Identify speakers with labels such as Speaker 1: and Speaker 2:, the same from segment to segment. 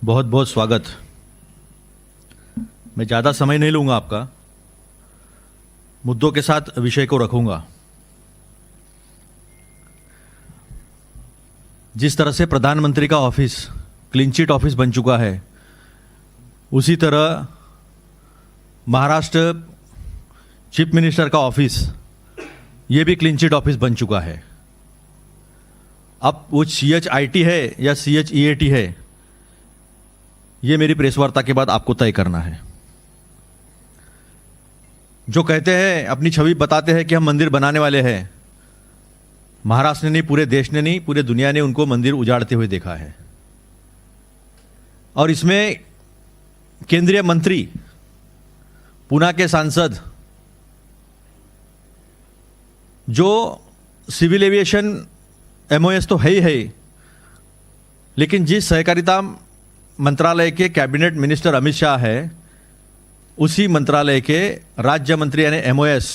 Speaker 1: बहुत बहुत स्वागत। मैं ज़्यादा समय नहीं लूँगा आपका, मुद्दों के साथ विषय को रखूँगा। जिस तरह से प्रधानमंत्री का ऑफिस क्लीन चिट ऑफिस बन चुका है, उसी तरह महाराष्ट्र चीफ मिनिस्टर का ऑफिस ये भी क्लीन चिट ऑफिस बन चुका है। अब वो CHIT है या CHEAT है, ये मेरी प्रेस वार्ता के बाद आपको तय करना है। जो कहते हैं, अपनी छवि बताते हैं कि हम मंदिर बनाने वाले हैं, महाराष्ट्र ने नहीं, पूरे देश ने नहीं, पूरे दुनिया ने उनको मंदिर उजाड़ते हुए देखा है। और इसमें केंद्रीय मंत्री, पूना के सांसद, जो सिविल एविएशन MOS तो है ही है, लेकिन जिस सहकारिता मंत्रालय के कैबिनेट मिनिस्टर अमित शाह है, उसी मंत्रालय के राज्य मंत्री यानी MOS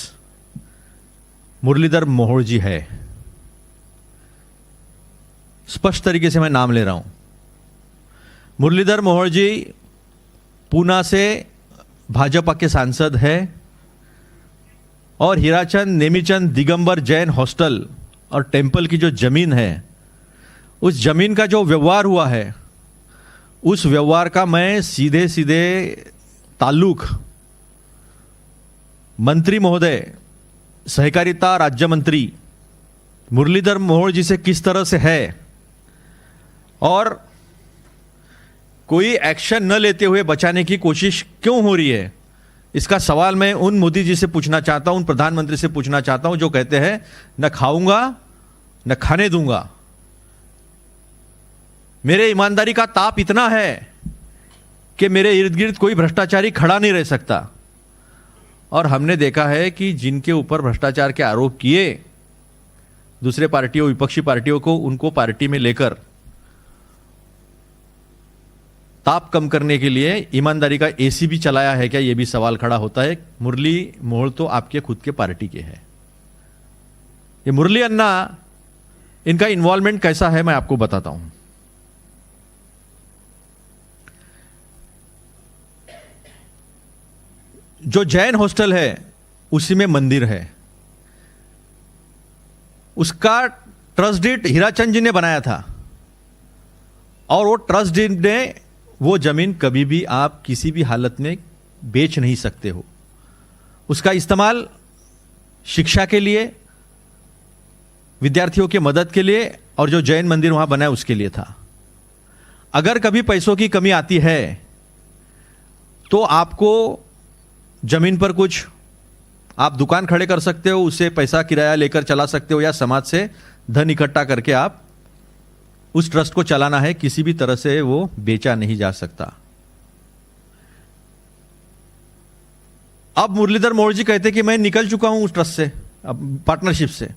Speaker 1: मुरलीधर मोहोळ जी है। स्पष्ट तरीके से मैं नाम ले रहा हूं। मुरलीधर मोहोळ जी पूना से भाजपा के सांसद है और हीराचंद नेमीचंद दिगंबर जैन हॉस्टल और टेंपल की जो जमीन है, उस जमीन का जो व्यवहार हुआ है, उस व्यवहार का मैं सीधे सीधे ताल्लुक मंत्री महोदय, सहकारिता राज्य मंत्री मुरलीधर मोहोळ जी से किस तरह से है, और कोई एक्शन न लेते हुए बचाने की कोशिश क्यों हो रही है, इसका सवाल मैं उन मोदी जी से पूछना चाहता हूं, उन प्रधानमंत्री से पूछना चाहता हूं जो कहते हैं न खाऊंगा न खाने दूंगा। मेरे ईमानदारी का ताप इतना है कि मेरे इर्द गिर्द कोई भ्रष्टाचारी खड़ा नहीं रह सकता। और हमने देखा है कि जिनके ऊपर भ्रष्टाचार के आरोप किए, दूसरे पार्टियों, विपक्षी पार्टियों को उनको पार्टी में लेकर ताप कम करने के लिए ईमानदारी का AC भी चलाया है क्या, यह भी सवाल खड़ा होता है। मुरली मोहोळ तो आपके खुद के पार्टी के हैं। ये मुरली अन्ना, इनका इन्वॉल्वमेंट कैसा है मैं आपको बताता हूं। जो जैन हॉस्टल है उसी में मंदिर है, उसका ट्रस्ट डीड हीराचंद जी ने बनाया था, और वो ट्रस्ट डीड ने वो जमीन कभी भी आप किसी भी हालत में बेच नहीं सकते हो। उसका इस्तेमाल शिक्षा के लिए, विद्यार्थियों की मदद के लिए, और जो जैन मंदिर वहां बना है उसके लिए था। अगर कभी पैसों की कमी आती है तो आपको जमीन पर कुछ आप दुकान खड़े कर सकते हो, उससे पैसा किराया लेकर चला सकते हो, या समाज से धन इकट्ठा करके आप उस ट्रस्ट को चलाना है। किसी भी तरह से वो बेचा नहीं जा सकता। अब मुरलीधर मोहोळ जी कहते कि मैं निकल चुका हूं उस ट्रस्ट से, अब पार्टनरशिप से।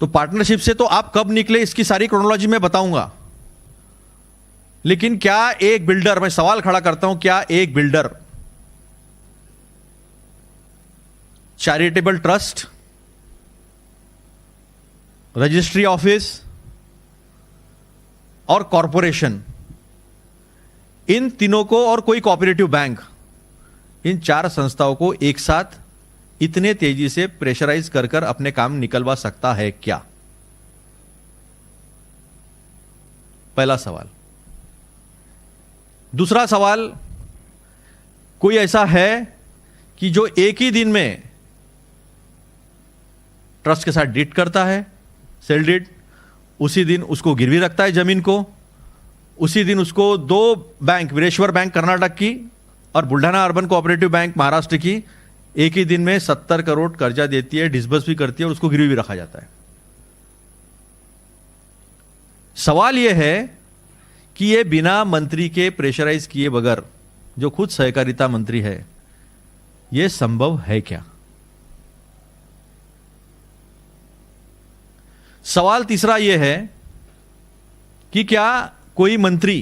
Speaker 1: तो पार्टनरशिप से तो आप कब निकले इसकी सारी क्रोनोलॉजी मैं बताऊंगा। लेकिन क्या एक बिल्डर, मैं सवाल खड़ा करता हूं, क्या एक builder charitable trust, registry office और कॉरपोरेशन, इन तीनों को, और कोई कोऑपरेटिव बैंक, इन 4 संस्थाओं को एक साथ इतने तेजी से प्रेशराइज कर कर अपने काम निकलवा सकता है क्या? पहला सवाल। दूसरा सवाल, कोई ऐसा है कि जो एक ही दिन में ट्रस्ट के साथ डीड करता है, सेल डीड, उसी दिन उसको गिरवी रखता है जमीन को, उसी दिन उसको 2 बैंक, वीरेश्वर बैंक कर्नाटक की और Buldhana urban cooperative bank Maharashtra की, एक ही दिन में 70 करोड़ कर्जा देती है, डिसबर्स भी करती है, और उसको गिरवी भी रखा जाता है। सवाल यह है कि यह बिना मंत्री के प्रेशराइज किए बगैर, जो खुद सहकारिता मंत्री है, यह संभव है क्या? सवाल तीसरा यह है कि क्या कोई मंत्री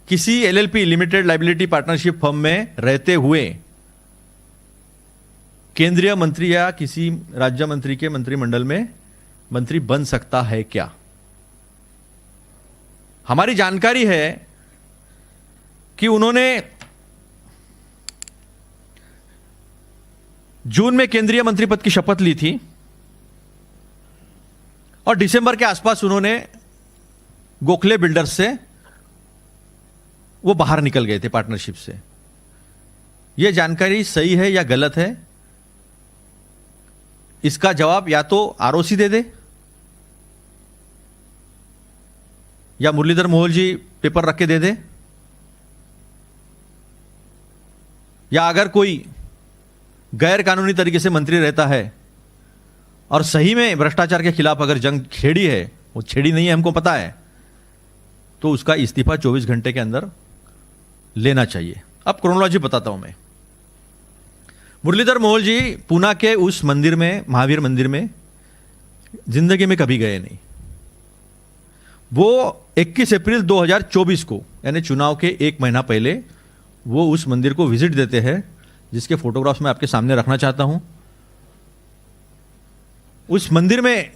Speaker 1: किसी LLP, limited liability partnership firm में रहते हुए केंद्रीय मंत्री या किसी राज्य मंत्री के मंत्रिमंडल में मंत्री बन सकता है क्या? हमारी जानकारी है कि उन्होंने जून में केंद्रीय मंत्री पद की शपथ ली थी और दिसंबर के आसपास उन्होंने गोखले बिल्डर्स से वो बाहर निकल गए थे पार्टनरशिप से। यह जानकारी सही है या गलत है, इसका जवाब या तो आरओसी दे दे या मुरलीधर मोहोल जी पेपर रख के दे दे, या अगर कोई गैर कानूनी तरीके से मंत्री रहता है और सही में भ्रष्टाचार के खिलाफ अगर जंग छेड़ी है, वो छेड़ी नहीं है हमको पता है, तो उसका इस्तीफा 24 घंटे के अंदर लेना चाहिए। अब क्रोनोलॉजी बताता हूं मैं। मुरलीधर मोहोल जी पूना के उस मंदिर में, महावीर मंदिर में जिंदगी में कभी गए नहीं। वो 21 अप्रैल 2024 को, यानी चुनाव के एक महीना पहले, वो उस मंदिर को विजिट देते हैं, जिसके फोटोग्राफ्स मैं आपके सामने रखना चाहता हूं। उस मंदिर में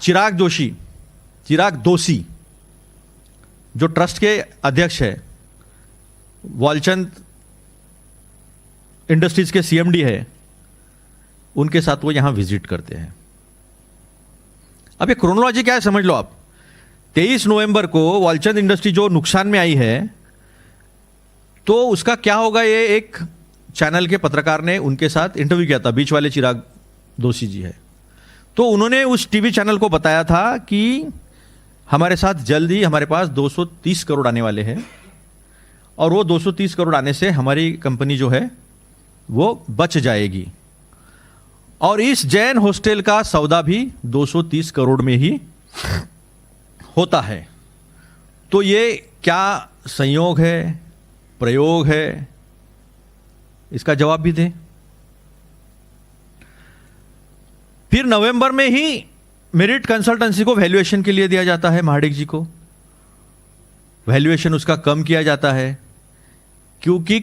Speaker 1: चिराग दोषी जो ट्रस्ट के अध्यक्ष है, वालचंद इंडस्ट्रीज के सीएमडी है, उनके साथ वो यहां विजिट करते हैं। अब ये क्रोनोलॉजी क्या है समझ लो आप। 23 नवंबर को वालचंद इंडस्ट्री जो नुकसान में आई है, तो उसका क्या होगा, ये एक चैनल के पत्रकार ने उनके साथ इंटरव्यू किया था, बीच वाले चिराग दोषी जी है। तो उन्होंने उस टीवी चैनल को बताया था कि हमारे साथ जल्द ही हमारे पास 230 करोड़ आने वाले हैं और वो 230 करोड़ आने से हमारी कंपनी जो है वो बच जाएगी। और इस जैन हॉस्टल का सौदा भी 230 करोड़ में ही होता है। तो ये क्या संयोग है, प्रयोग है, इसका जवाब भी दें। फिर नवंबर में ही मेरिट कंसल्टेंसी को वैल्यूएशन के लिए दिया जाता है, महाडिक जी को वैल्यूएशन उसका कम किया जाता है, क्योंकि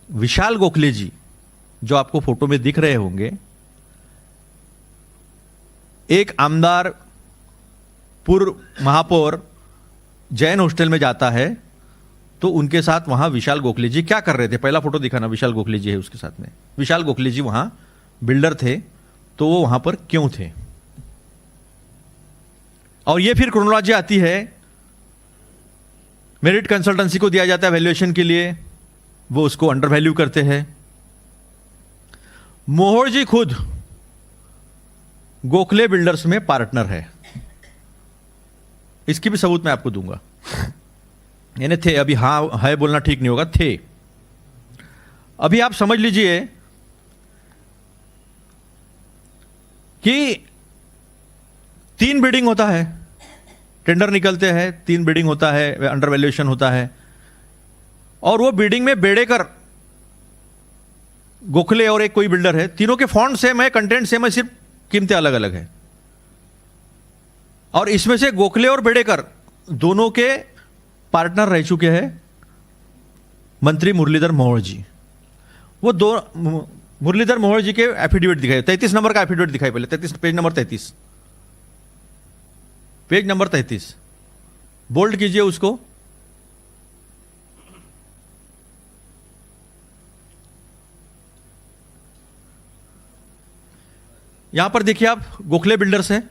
Speaker 1: विशाल गोखले जी जो आपको फोटो में दिख रहे होंगे, एक आमदार पूर्व महापौर जैन हॉस्टल में जाता है, तो उनके साथ वहां विशाल गोखले जी क्या कर रहे थे, पहला फोटो दिखाना, विशाल गोखले जी है उसके साथ में। विशाल गोखले जी वहां बिल्डर थे, तो वो वहां पर क्यों थे। और ये फिर क्रोनोलॉजी आती है, मेरिट कंसल्टेंसी को दिया जाता है वैल्यूएशन के लिए, वो उसको अंडर वैल्यू करते हैं। मोहोल जी खुद गोखले बिल्डर्स में पार्टनर है, इसकी भी सबूत मैं आपको दूंगा। यानी थे, अभी हाँ है बोलना ठीक नहीं होगा, थे। अभी आप समझ लीजिए कि 3 बिडिंग होता है, टेंडर निकलते हैं, 3 बिडिंग होता है, अंडर वैल्यूएशन होता है, और वो बिडिंग में बेड़ेकर, गोखले और एक कोई बिल्डर है, तीनों के फॉन्ट सेम है, कंटेंट सेम है, सिर्फ कीमतें अलग अलग है। और इसमें से गोखले और बेड़ेकर दोनों के पार्टनर रह चुके हैं मंत्री मुरलीधर मोहोल जी। वो दो मुरलीधर मोहोल जी के एफिडेविट दिखाई, 33 नंबर का एफिडेविट दिखाई, पहले 33, page number 33, page number 33, bold कीजिए उसको। यहां पर देखिए आप, गोखले बिल्डर्स हैं,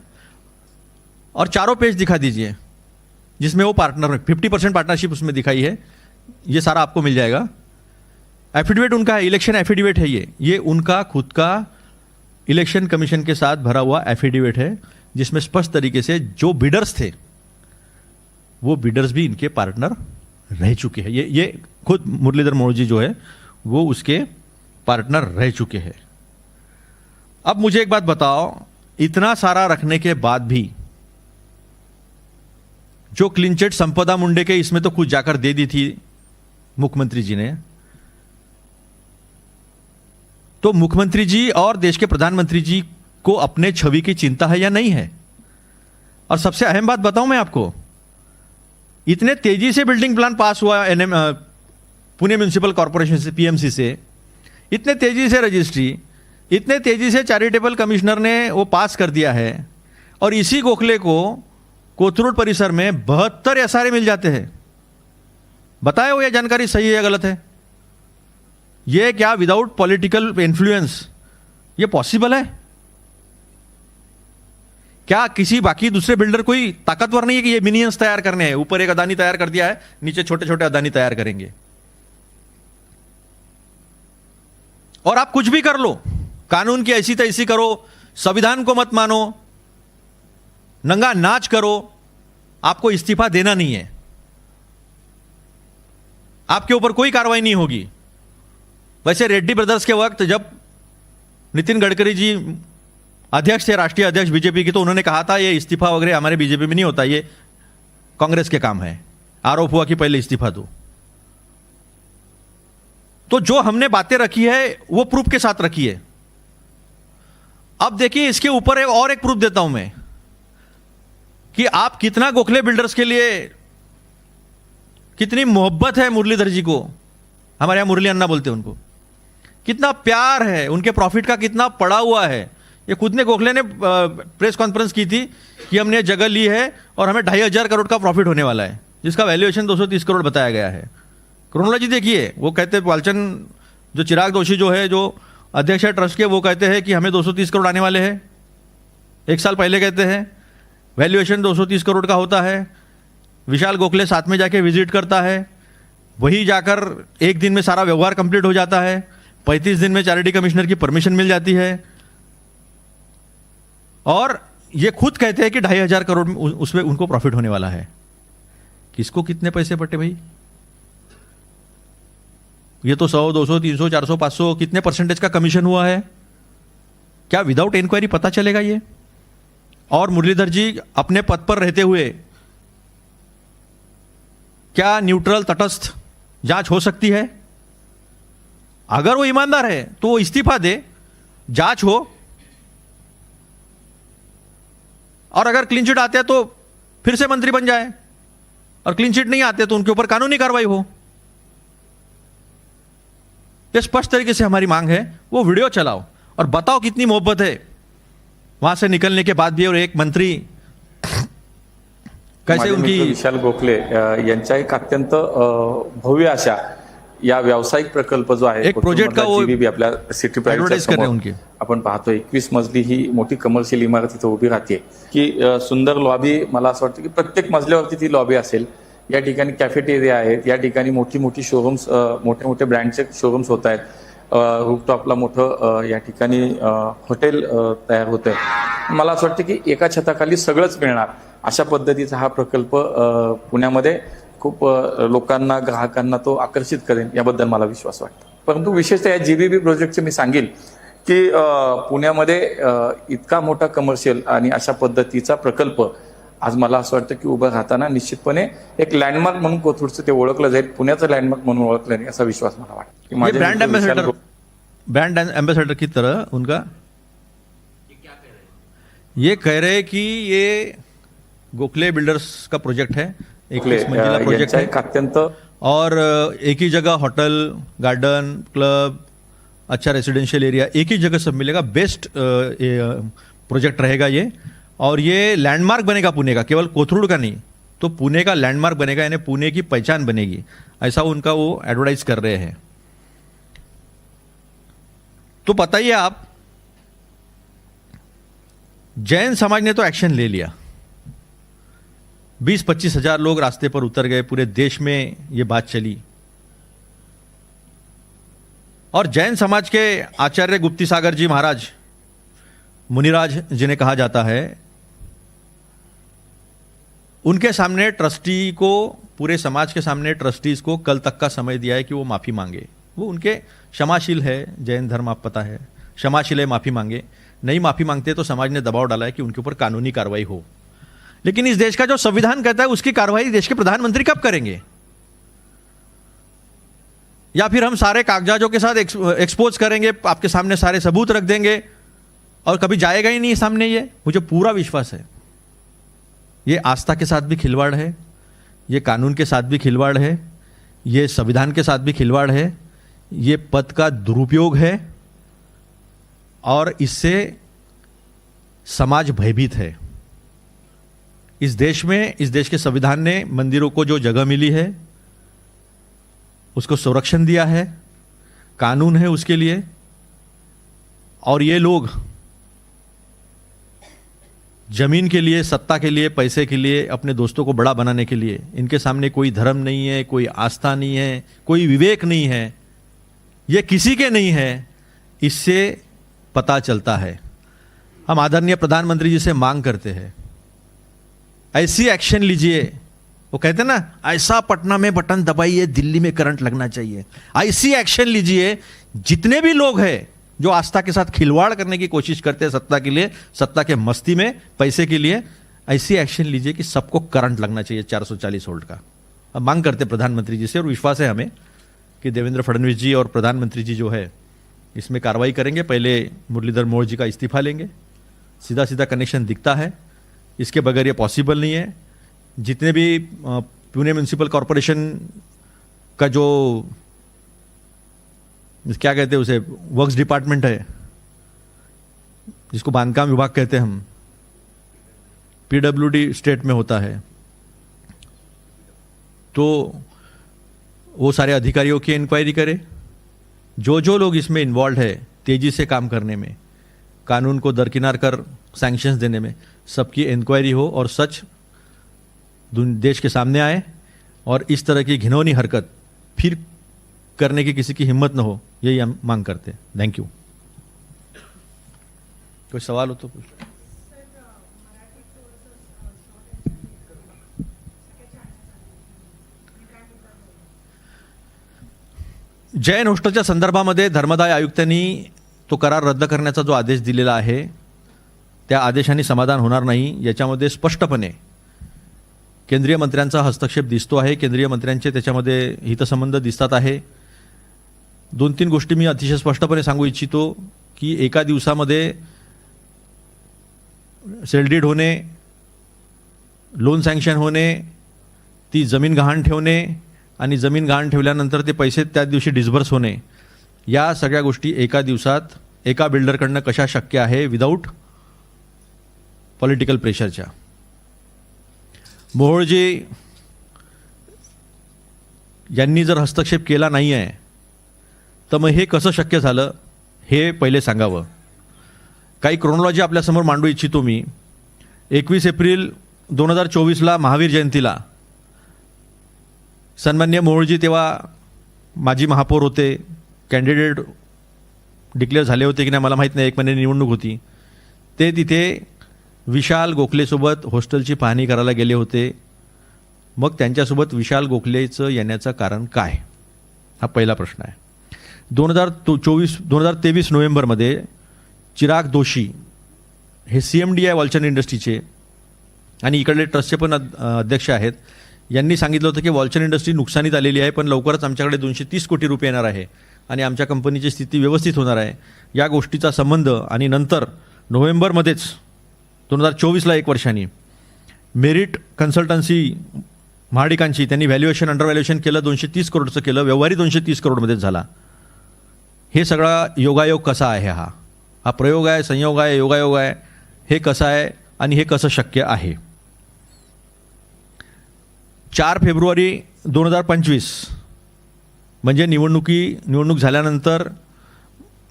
Speaker 1: और चारों पेज दिखा दीजिए जिसमें वो पार्टनर, 50% पार्टनरशिप उसमें दिखाई है, ये सारा आपको मिल जाएगा। एफिडेविट उनका है, इलेक्शन एफिडेविट है, ये उनका खुद का इलेक्शन कमीशन के साथ भरा हुआ एफिडेविट है, जिसमें स्पष्ट तरीके से जो बिडर्स थे वो बिडर्स भी इनके पार्टनर रह चुके हैं। ये खुद मुरलीधर मोहोल जी जो है वो उसके पार्टनर रह चुके हैं। अब मुझे एक बात बताओ, इतना सारा रखने के बाद भी जो क्लीन चिट संपदा मुंडे के इसमें तो कुछ जाकर दे दी थी मुख्यमंत्री जी ने, तो मुख्यमंत्री जी और देश के प्रधानमंत्री जी को अपने छवि की चिंता है या नहीं है। और सबसे अहम बात बताऊं मैं आपको, इतने तेजी से बिल्डिंग प्लान पास हुआ पुणे म्युनिसिपल कॉर्पोरेशन से, पीएमसी से, इतने तेजी से रजिस्ट्री, इतने तेजी से चैरिटेबल कमिश्नर ने वो पास कर दिया है, और इसी गोखले को कोथरूड परिसर में 72 एसआरए मिल जाते हैं। बताए वो ये जानकारी सही है या गलत है? ये क्या विदाउट पॉलिटिकल इन्फ्लुएंस ये पॉसिबल है? क्या किसी बाकी दूसरे बिल्डर कोई ताकतवर नहीं है कि ये मिनियंस तैयार करने हैं? ऊपर एक अदानी तैयार कर दिया है, नीचे छोटे छोटे अदानी तैयार करेंगे। और आप कुछ भी कर लो, कानून की ऐसी तैसी करो, संविधान को मत मानो, नंगा नाच करो, आपको इस्तीफा देना नहीं है। आपके ऊपर कोई कार्रवाई नहीं होगी। वैसे रेड्डी ब्रदर्स के वक्त जब नितिन गडकरी जी अध्यक्ष थे, राष्ट्रीय अध्यक्ष बीजेपी के, तो उन्होंने कहा था ये इस्तीफा वगैरह हमारे बीजेपी में नहीं होता, ये कांग्रेस के काम है। आरोप हुआ कि पहले इस्तीफा दो। तो जो हमने बातें रखी है वो प्रूफ के साथ रखी है। अब देखिए इसके ऊपर और एक प्रूफ देता हूं मैं कि आप कितना गोखले बिल्डर्स के लिए कितनी मोहब्बत है मुरलीधर जी को, हमारे यहां मुरली अन्ना बोलते हैं उनको, कितना प्यार है, उनके प्रॉफिट का कितना पड़ा हुआ है। ये खुद ने गोखले ने प्रेस कॉन्फ्रेंस की थी कि हमने जगह ली है और हमें 2500 करोड़ का प्रॉफिट होने वाला है, जिसका वैल्यूएशन 230 करोड़ बताया गया है। क्रोनोलॉजी देखिए, वो कहते हैं वालचंद जो चिराग दोषी जो है, जो अध्यक्ष है ट्रस्ट के, वो कहते हैं कि हमें 230 करोड़ आने वाले हैं। एक साल पहले कहते हैं वैल्यूएशन 230 करोड़ का होता है। विशाल गोखले साथ में जाके विजिट करता है, वही जाकर एक दिन में सारा व्यवहार कंप्लीट हो जाता है। 35 दिन में चैरिटी कमिश्नर की परमिशन मिल जाती है और ये खुद कहते हैं कि 2500 करोड़ उसमें उनको प्रॉफिट होने वाला है। किसको कितने पैसे बटे भाई? ये तो 100, 200, 300, 400, 500 कितने परसेंटेज का कमीशन हुआ है? क्या विदाउट इंक्वायरी पता चलेगा ये? और मुरलीधर जी अपने पद पर रहते हुए क्या न्यूट्रल तटस्थ जांच हो सकती है? अगर वो ईमानदार है तो वो इस्तीफा दे, जांच हो, और अगर क्लीन चिट आते हैं तो फिर से मंत्री बन जाए, और क्लीन चिट नहीं आते तो उनके ऊपर कानूनी कार्रवाई हो। ये स्पष्ट तरीके से हमारी मांग है। वो वीडियो चलाओ और बताओ कितनी मोहब्बत है वहां से निकलने के बाद भी। और एक मंत्री कैसे उनकी
Speaker 2: विशाल गोखले यांच्या एक अत्यंत भव्य अशा या व्यावसायिक प्रकल्प जो आहे,
Speaker 1: एक प्रोजेक्ट का वो
Speaker 2: जीबीबी आपल्या सिटी
Speaker 1: ऍडव्हर्टाइज कर रहे हैं उनकी।
Speaker 2: आपण पाहतो 21 मजली ही मोठी कमर्शियल इमारत इथे उभी राहते की सुंदर लॉबी. मला असं वाटतं की प्रत्येक मजल्यावरती ती लॉबी असेल. या ठिकाणी कॅफेटेरिया आहेत, या ठिकाणी मोठी मोठी शोरूम्स, मोठे मोठे ब्रँडचे शोरूम्स होत आहेत. रूफटॉपला मोठं या ठिकाणी हॉटेल तयार होत आहे. मला असं वाटतं की एका छताखाली सगळंच मिळणार अशा पद्धतीचा हा प्रकल्प पुण्यामध्ये खूप लोकांना, ग्राहकांना तो आकर्षित करेल याबद्दल मला विश्वास वाटतो. परंतु विशेषतः या जीबीबी प्रोजेक्टचे मी सांगेल की पुण्यामध्ये इतका मोठा कमर्शियल आणि अशा पद्धतीचा प्रकल्प आज मला असं वाटतं की उभं राहताना निश्चितपणे एक लँडमार्क म्हणून कोथरूडचं ते ओळखलं जाईल, पुण्याचं लँडमार्क म्हणून ओळखलं जाईल असा विश्वास मला वाटतो.
Speaker 1: ब्रांड एम्बेसडर की तरह उनका ये कह रहे हैं कि ये गोखले बिल्डर्स का प्रोजेक्ट है, 21 मंजिला प्रोजेक्ट है
Speaker 2: अत्यंत, और
Speaker 1: एक ही जगह होटल, गार्डन, क्लब, अच्छा रेसिडेंशियल एरिया एक ही जगह सब मिलेगा। बेस्ट प्रोजेक्ट रहेगा ये, और ये लैंडमार्क बनेगा पुणे का, केवल कोथरूड का नहीं, तो पुणे का लैंडमार्क बनेगा, यानी पुणे की पहचान बनेगी, ऐसा उनका वो एडवर्टाइज कर रहे हैं। तो बताइए आप, जैन समाज ने तो एक्शन ले लिया, 20-25 हजार लोग रास्ते पर उतर गए, पूरे देश में ये बात चली, और जैन समाज के आचार्य गुप्ती सागर जी महाराज, मुनिराज जिन्हें कहा जाता है, उनके सामने ट्रस्टी को, पूरे समाज के सामने ट्रस्टीज को कल तक का समय दिया है कि वो माफी मांगे। वो उनके क्षमाशील है, जैन धर्म आप पता है क्षमाशील है, माफी मांगे। नहीं माफी मांगते तो समाज ने दबाव डाला है कि उनके ऊपर कानूनी कार्रवाई हो। लेकिन इस देश का जो संविधान कहता है उसकी कार्रवाई देश के प्रधानमंत्री कब करेंगे? या फिर हम सारे कागजातों के साथ एक्सपोज करेंगे, आपके सामने सारे सबूत रख देंगे और कभी जाएगा ही नहीं सामने? ये मुझे पूरा विश्वास है ये आस्था के साथ भी खिलवाड़ है, ये कानून के साथ भी खिलवाड़ है, ये संविधान के साथ भी खिलवाड़ है, ये पद का दुरुपयोग है, और इससे समाज भयभीत है। इस देश के संविधान ने मंदिरों को जो जगह मिली है उसको संरक्षण दिया है, कानून है उसके लिए, और ये लोग जमीन के लिए, सत्ता के लिए, पैसे के लिए, अपने दोस्तों को बड़ा बनाने के लिए, इनके सामने कोई धर्म नहीं है, कोई आस्था नहीं है, कोई विवेक नहीं है, ये किसी के नहीं है, इससे पता चलता है। हम आदरणीय प्रधानमंत्री जी से मांग करते हैं, ऐसी एक्शन लीजिए। वो कहते हैं ना, ऐसा पटना में बटन दबाइए दिल्ली में करंट लगना चाहिए। ऐसी एक्शन लीजिए, जितने भी लोग हैं जो आस्था के साथ खिलवाड़ करने की कोशिश करते हैं सत्ता के लिए, सत्ता के मस्ती में, पैसे के लिए, ऐसी एक्शन लीजिए कि सबको करंट लगना चाहिए 440 वोल्ट का। अब मांग करते हैं प्रधानमंत्री जी से, और विश्वास है हमें कि देवेंद्र फडणवीस जी और प्रधानमंत्री जी जो है इसमें कार्रवाई करेंगे। पहले मुरलीधर मोहोळ जी का इस्तीफा लेंगे, सीधा सीधा कनेक्शन दिखता है, इसके बगैर ये पॉसिबल नहीं है। जितने भी पुणे म्यूनिसिपल कॉरपोरेशन का जो क्या कहते हैं उसे, वर्क्स डिपार्टमेंट है, जिसको बांधकाम विभाग कहते हैं हम, पीडब्ल्यूडी स्टेट में होता है, तो वो सारे अधिकारियों की इंक्वायरी करे। जो लोग इसमें इन्वॉल्व है तेजी से काम करने में, कानून को दरकिनार कर सैंक्शंस देने में, सबकी इंक्वायरी हो और सच देश के सामने आए, और इस तरह की घिनौनी हरकत फिर करने की किसी की हिम्मत न हो, यही हम मांग करते हैं। Thank you. कोई सवाल हो तो पूछ। जैन हॉस्टेलच्या संदर्भामध्ये धर्मदाय आयुक्तांनी तो करार रद्द करण्याचा जो आदेश दिलेला आहे, त्या आदेशाने समाधान होणार नाही, याच्यामध्ये स्पष्टपणे केंद्रीय मंत्र्यांचा हस्तक्षेप दिसतो आहे, केंद्रीय मंत्र्यांचे त्याच्यामध्ये हितसंबंध दिसतात आहे। 2-3 गोष्टी मी अतिशय स्पष्टपणे सांगू इच्छितो की एका दिवसामध्ये सेलडीड होणे, लोन सँक्शन होणे, ती जमीन गहाण ठेवणे, आणि जमीन गहाण ठेवल्यानंतर ते पैसे त्या दिवशी डिस्बर्स होणे, या सगळ्या गोष्टी एका दिवसात एका बिल्डरकडनं कशा शक्य आहे विदाऊट पॉलिटिकल प्रेशरच्या। मोहोळजी यांनी जर हस्तक्षेप केला नाही आहे तर मग हे कसं शक्य झालं हे पहिले सांगावं। काही क्रोनॉलॉजी आपल्यासमोर मांडू इच्छितो मी। 21 एप्रिल 2024ला महावीर जयंतीला सन्मान्य मोहोळजी तेव्हा माजी महापौर होते, कॅन्डिडेट डिक्लेअर झाले होते की नाही मला माहीत नाही, 1 महिन्याची निवडणूक होती, ते तिथे विशाल गोखलेसोबत हॉस्टेलची पाहणी करायला गेले होते। मग त्यांच्यासोबत विशाल गोखलेचं येण्याचं कारण काय, हा पहिला प्रश्न आहे। 2023 नोव्हेंबरमध्ये चिराग दोशी हे CMD आहे वॉलचंद इंडस्ट्रीचे आणि इकडले ट्रस्टचे पण अध्यक्ष आहेत, यांनी सांगितलं होतं की वॉलचंद इंडस्ट्री नुकसानीत आलेली आहे, पण लवकरच आमच्याकडे 230 कोटी रुपये येणार आहे आणि आमच्या कंपनीची स्थिती व्यवस्थित होणार आहे। या गोष्टीचा संबंध आणि नंतर नोव्हेंबरमध्येच 2024ला 1 वर्षांनी मेरिट कन्सल्टन्सी महाडिकांची त्यांनी व्हॅल्युएशन अंडर व्हॅल्युएशन केलं, 230 करोडचं केलं, व्यवहारी 230 करोडमध्येच झाला। हे सगळा योगायोग कसा आहे, हा प्रयोग आहे, संयोग आहे, योगायोग आहे, हे कसं आहे आणि हे कसं शक्य आहे। 4 फेब्रुवारी 2025 म्हणजे निवडणूक झाल्यानंतर,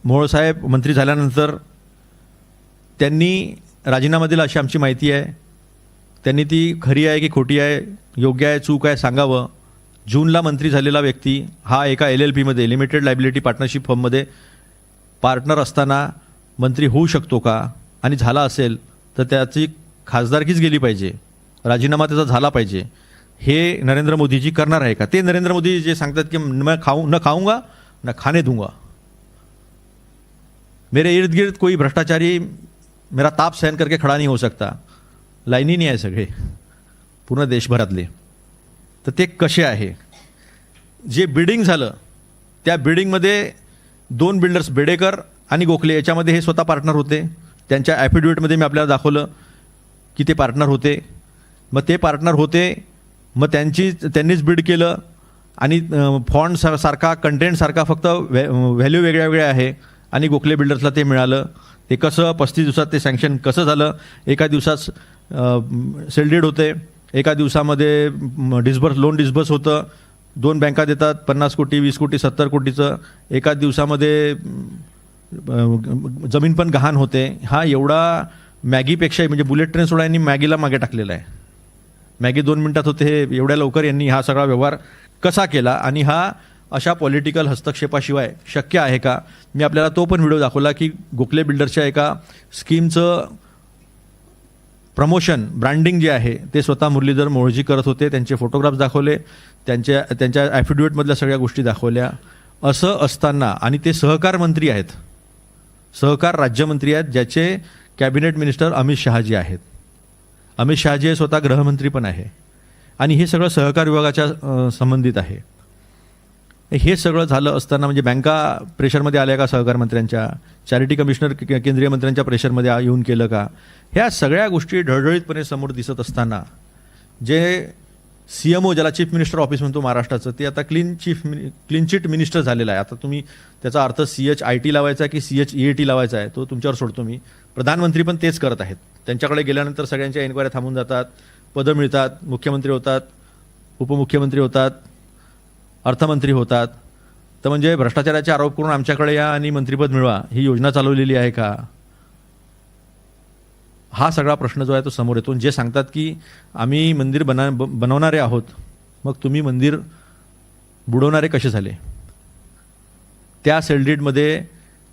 Speaker 1: मोहोळसाहेब मंत्री झाल्यानंतर त्यांनी राजीनामा दिला अशी आमची माहिती आहे। त्यांनी ती खरी आहे की खोटी आहे, योग्य आहे चूक आहे सांगावं। जूनला मंत्री झालेला व्यक्ती हा एका LLPमध्ये लिमिटेड लायबिलिटी पार्टनरशिप फर्ममध्ये पार्टनर असताना मंत्री होऊ शकतो का, आणि झाला असेल तर त्याची खासदारकीच गेली पाहिजे, राजीनामा त्याचा झाला पाहिजे, हे नरेंद्र मोदीजी करणार आहे का? ते नरेंद्र मोदी जे सांगतात की मैं न खाऊंगा न खाने दूंगा, मेरे इर्द गिर्द कोई भ्रष्टाचारी मेरा ताप सहन करके खड़ा नहीं हो सकता, लाईनी नाही आहे सगळे पूर्ण देशभरातले। तर ते कसे आहे, जे बिडिंग झालं त्या बिडिंगमध्ये 2 बिल्डर्स बेडेकर आणि गोखले याच्यामध्ये हे स्वतः पार्टनर होते। त्यांच्या ॲफिडेविटमध्ये मी आपल्याला दाखवलं की ते पार्टनर होते। मग ते पार्टनर होते, मग त्यांनीच बिड केलं आणि फॉन्ड सारखा कंटेंट सारखा फक्त व्हॅल्यू वेगळ्या वेगळ्या आहे आणि गोखले बिल्डर्सला ते मिळालं। ते कसं 35 दिवसात ते सँक्शन कसं झालं, एका दिवसात सेल डीड होते, एका दिवसामध्ये लोन डिस्बर्स होतं, 2 बँका देतात 50 कोटी 20 कोटी 70 कोटीचं, एका दिवसामध्ये जमीन पण गहाण होते. हा एवढा मॅगीपेक्षाही म्हणजे बुलेट ट्रेन सोडा यांनी मॅगीला मागे टाकलेला आहे. मॅगी 2 मिनिटात होते, हे एवढ्या लवकर यांनी हा सगळा व्यवहार कसा केला आणि हा अशा पॉलिटिकल हस्तक्षेपाशिवाय शक्य आहे का? मी आपल्याला तो पण व्हिडिओ दाखवला की गोखले बिल्डर्सच्या एका स्कीमचं प्रमोशन ब्रँडिंग जे आहे ते स्वतः मुरलीधर मोहोळजी करत होते. त्यांचे फोटोग्राफ्स दाखवले, त्यांच्या ॲफिडेविटमधल्या सगळ्या गोष्टी दाखवल्या. असं असताना आणि ते सहकार मंत्री आहेत, सहकार राज्यमंत्री आहेत, ज्याचे कॅबिनेट मिनिस्टर अमित शहाजी आहेत. अमित शहाजी हे स्वतः गृहमंत्री पण आहे आणि हे सगळं सहकार विभागाच्या संबंधित आहे. हे सगळं झालं असताना म्हणजे बँका प्रेशरमध्ये आल्या का सहकार मंत्र्यांच्या, चॅरिटी कमिशनर केंद्रीय मंत्र्यांच्या प्रेशरमध्ये येऊन केलं का? ह्या सगळ्या गोष्टी ढळढळीतपणे समोर दिसत असताना जे CMO ज्याला चीफ मिनिस्टर ऑफिस म्हणतो महाराष्ट्राचं, ते आता क्लीन चिट मिनिस्टर झालेलं आहे. आता तुम्ही त्याचा अर्थ CHIT लावायचा की CHEAT लावायचा आहे तो तुमच्यावर सोडतो मी. प्रधानमंत्री पण तेच करत आहेत. त्यांच्याकडे गेल्यानंतर सगळ्यांच्या एन्क्वायऱ्या थांबून जातात, पदं मिळतात, मुख्यमंत्री होतात, उपमुख्यमंत्री होतात, अर्थमंत्री होतात. तर म्हणजे भ्रष्टाचाराचे आरोप करून आमच्याकडे या आणि मंत्रिपद मिळवा ही योजना चालवलेली आहे का? हा सगळा प्रश्न जो आहे तो समोर येतो. जे सांगतात की आम्ही मंदिर बनवणारे आहोत, मग तुम्ही मंदिर बुडवणारे कसे झाले? त्या सेलडीडमध्ये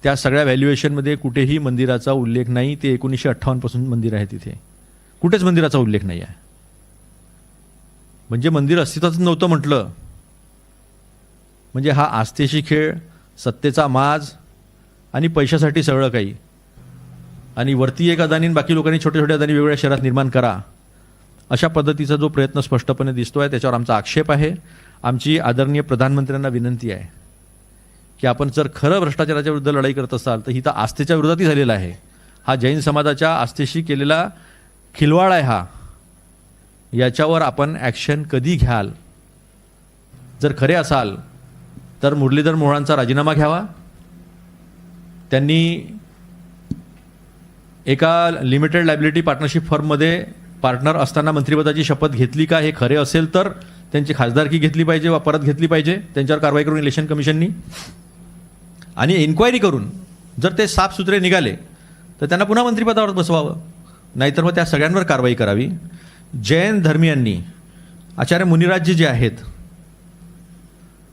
Speaker 1: त्या सगळ्या व्हॅल्युएशनमध्ये कुठेही मंदिराचा उल्लेख नाही. ते 1958 पासून मंदिर आहे तिथे, कुठेच मंदिराचा उल्लेख नाही आहे. म्हणजे मंदिर अस्तित्वातच नव्हतं म्हटलं म्हणजे हा आस्थेशी खेळ, सत्तेचा माज आणि पैशासाठी सगळं काही. आणि वरती एक अदानी बाकी लोकांनी छोटे छोटे अदानी वेगवेगळ्या शहरात निर्माण करा, अशा पद्धतीचा जो प्रयत्न स्पष्टपणे दिसतो आहे त्याच्यावर आमचा आक्षेप आहे. आमची आदरणीय प्रधानमंत्र्यांना विनंती आहे की आपण जर खरं भ्रष्टाचाराच्या विरुद्ध लढाई करत असाल तर ही तर आस्थेच्या विरोधातही झालेला आहे. हा जैन समाजाच्या आस्थेशी केलेला खिलवाड आहे. हा याच्यावर आपण ॲक्शन कधी घ्याल? जर खरे असाल तर मुरलीधर मोहोळांचा राजीनामा घ्यावा. त्यांनी एका लिमिटेड लायबिलिटी पार्टनरशिप फर्ममध्ये पार्टनर असताना मंत्रिपदाची शपथ घेतली का? हे खरे असेल तर त्यांची खासदारकी घेतली पाहिजे वा परत घेतली पाहिजे. त्यांच्यावर कारवाई करून इलेक्शन कमिशननी आणि इन्क्वायरी करून जर ते साफसुथरे निघाले तर त्यांना पुन्हा मंत्रिपदावर बसवावं, नाहीतर मग त्या सगळ्यांवर कारवाई करावी. जैन धर्मीयांनी आचार्य मुनिराजजी जे आहेत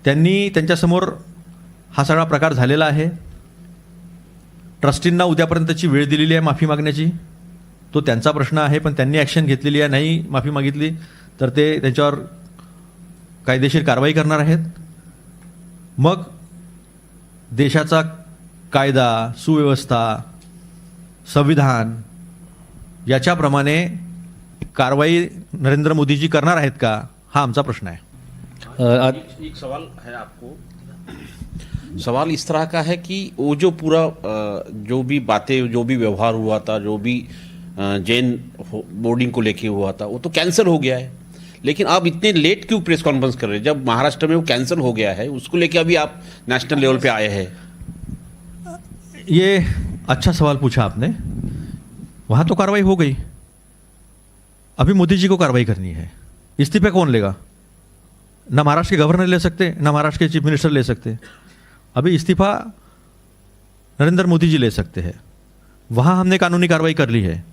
Speaker 1: त्यांनी त्यांच्यासमोर हा सगळा प्रकार झालेला आहे. ट्रस्टींना उद्यापर्यंतची वेळ दिलेली आहे माफी मागण्याची, तो त्यांचा प्रश्न आहे. पण त्यांनी ॲक्शन घेतलेली आहे, नाही माफी मागितली तर ते त्यांच्यावर कायदेशीर कारवाई करणार आहेत. मग देशाचा कायदा, सुव्यवस्था, संविधान याच्याप्रमाणे कारवाई नरेंद्र मोदीजी करणार आहेत का? हा आमचा प्रश्न आहे.
Speaker 3: एक सवाल है आपको। सवाल इस तरह का है कि वो जो पूरा जो भी बातें, जो भी व्यवहार हुआ था, जो भी जैन बोर्डिंग को लेके हुआ था, वो तो कैंसिल हो गया है। लेकिन आप इतने लेट क्यों प्रेस कॉन्फ्रेंस कर रहे हैं? जब महाराष्ट्र में वो कैंसिल हो गया है, उसको लेके अभी आप नेशनल लेवल पे आए हैं।
Speaker 1: ये अच्छा सवाल पूछा आपने। वहाँ तो कार्रवाई हो गई, अभी मोदी जी को कार्रवाई करनी है। इस्तीफे कौन लेगा? ना महाराष्ट्र के गवर्नर ले सकते, ना महाराष्ट्र के चीफ मिनिस्टर ले सकते। अभी इस्तीफा नरेंद्र मोदी जी ले सकते हैं। वहाँ हमने कानूनी कार्रवाई कर ली है।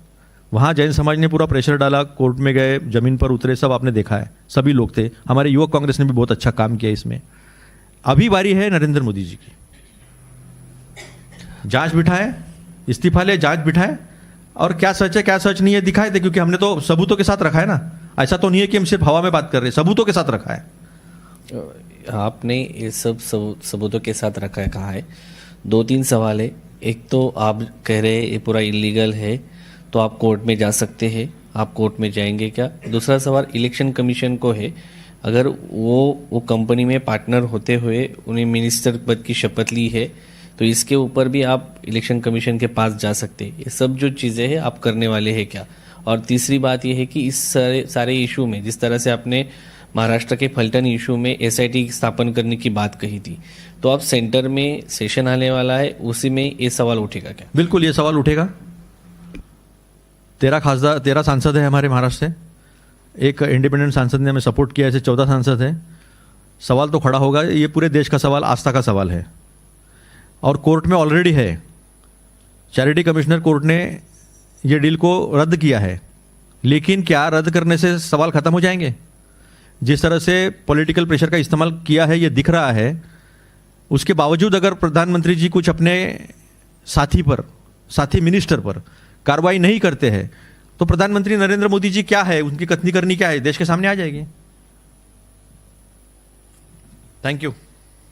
Speaker 1: वहाँ जैन समाज ने पूरा प्रेशर डाला, कोर्ट में गए, जमीन पर उतरे, सब आपने देखा है, सभी लोग थे। हमारे युवक कांग्रेस ने भी बहुत अच्छा काम किया इसमें। अभी बारी है नरेंद्र मोदी जी की। जांच बिठाए, इस्तीफा ले, जांच बिठाए, और क्या सच है क्या सच नहीं है दिखाए थे, क्योंकि हमने तो सबूतों के साथ रखा है ना। ऐसा तो नहीं है कि हम सिर्फ हवा में बात कर रहे हैं, सबूतों के साथ रखा है।
Speaker 4: आपने ये सब सबूतों के साथ रखा है, कहा है। 2-3 सवाल है। एक तो आप कह रहे हैं ये पूरा इलीगल है, तो आप कोर्ट में जा सकते हैं, आप कोर्ट में जाएंगे क्या? दूसरा सवाल इलेक्शन कमीशन को है, अगर वो कंपनी में पार्टनर होते हुए उन्हें मिनिस्टर पद की शपथ ली है, तो इसके ऊपर भी आप इलेक्शन कमीशन के पास जा सकते हैं। ये सब जो चीज़ें हैं आप करने वाले हैं क्या? और तीसरी बात यह है कि इस सारे इशू में, जिस तरह से आपने महाराष्ट्र के फलटन इशू में SIT स्थापन करने की बात कही थी, तो अब सेंटर में सेशन आने वाला है, उसी में ये सवाल उठेगा क्या?
Speaker 1: बिल्कुल ये सवाल उठेगा। 13 सांसद है हमारे महाराष्ट्र से, एक इंडिपेंडेंट सांसद ने हमें सपोर्ट किया, ऐसे 14 सांसद हैं। सवाल तो खड़ा होगा, ये पूरे देश का सवाल, आस्था का सवाल है और कोर्ट में ऑलरेडी है। चैरिटी कमिश्नर कोर्ट ने ये डील को रद्द किया है, लेकिन क्या रद्द करने से सवाल खत्म हो जाएंगे? जिस तरह से पॉलिटिकल प्रेशर का इस्तेमाल किया है ये दिख रहा है, उसके बावजूद अगर प्रधानमंत्री जी कुछ अपने साथी मिनिस्टर पर कार्रवाई नहीं करते हैं तो प्रधानमंत्री नरेंद्र मोदी जी क्या है, उनकी कथनी करनी क्या है, देश के सामने आ जाएगी। Thank you.